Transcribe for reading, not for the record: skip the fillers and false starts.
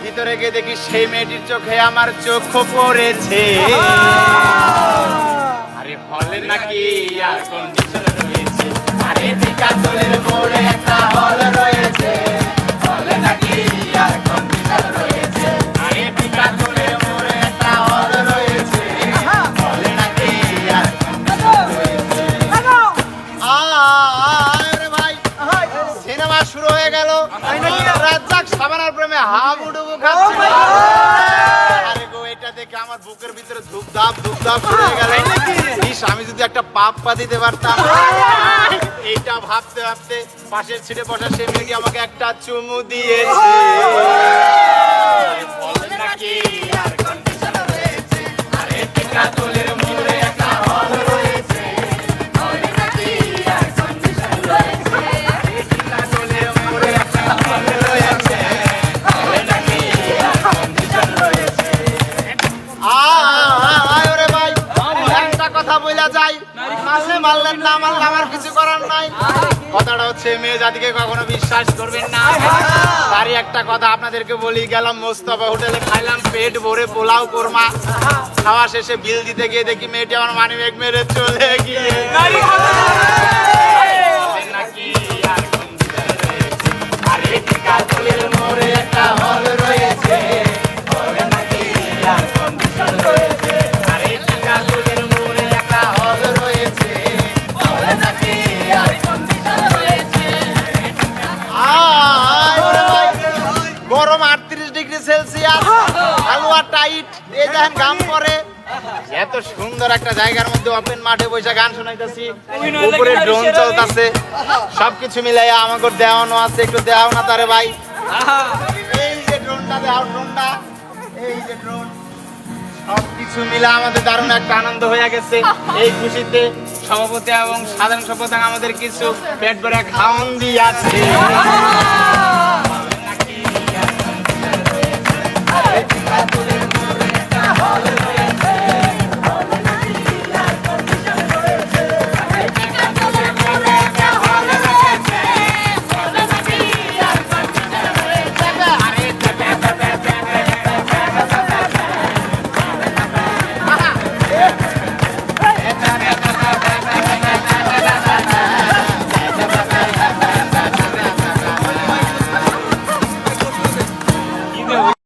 ভিতরে গিয়ে দেখি সেই মেয়েটির চোখে আমার চোখ পড়েছে। আরে হলে নাকি এয়ার কন্ডিশন রয়েছে, আরে পিকাতলের মোড়ে একটা হল রয়েছে, হলে নাকি এয়ার কন্ডিশন রয়েছে, আরে পিকাতলের মোড়ে একটা হল রয়েছে, হলে নাকি এয়ার কন্ডিশন রয়েছে। আরে ভাই সিনেমা শুরু হয়ে গেল, রাজ্জাক সাবানার প্রেমে হাবুডুবু খাচ্ছিল। আরে গো, এটা দেখে আমার বুকের ভিতরে ধুপধাপ শুরু হয়ে গেল। ইস, আমি যদি একটা পাপ পা দিতে পারতাম। এইটা ভাবতে ভাবতে পাশের ছিটে বসা সেই মেয়েটি আমাকে একটা চুমু দিয়েছে। আরে বলেন নাকি আর কন্ডিশন রয়েছে, আরে পিকাতলের মোড়ে একটা হল রয়েছে, হলে নাকি আর কন্ডিশন রয়েছে, আরে পিকাতলের মোড়ে একটা হল রয়েছে, হলে নাকি আর কন্ডিশন রয়েছে। আরে ভাই, একটা কথা বলা যায়, মারলে মারলেন না মারলে আমার কিছু করার নাই। কথাটা হচ্ছে মেয়ে জাতিকে কখনো বিশ্বাস করবেন না। তারই একটা কথা আপনাদেরকে বলি, গেলাম মোস্তফা হোটেলে, খাইলাম পেট ভরে পোলাও কোরমা। খাওয়া শেষে বিল দিতে গিয়ে দেখি মেয়েটি আমার মানি ব্যাগ মেরে চলে গিয়ে। নাকি আর কন্ডিশন রয়েছে, আরে পিকাতলের মোড়ে একটা হল রয়েছে, হলে নাকি আর কন্ডিশন রয়েছে, আরে পিকাতলের মোড়ে একটা হল রয়েছে, হলে নাকি আর কন্ডিশন রয়েছে। গরম 38 ডিগ্রি সেলসিয়াস, হালুয়া টাইট, এই দেখেন ঘাম পড়ে। এত সুন্দর একটা জায়গার মধ্যে ওপেন মাঠে বসে গান শোনাইতেছি, উপরে ড্রোন চলতেছে, সবকিছু মিলাইয়া আমাকে দেওয়ানো আছে। একটু দেওয়াও না তারে ভাই, এই যে ড্রোনটা দেওয়া, ড্রোনটা এই যে ড্রোন, সবকিছু মিলে আমাদের দারুণ একটা আনন্দ হয়ে গেছে। এই খুশিতে সভাপতি এবং সাধারণ সম্পাদক আমাদের কিছু পেট ভরে খাওয়ান দিয়েছে।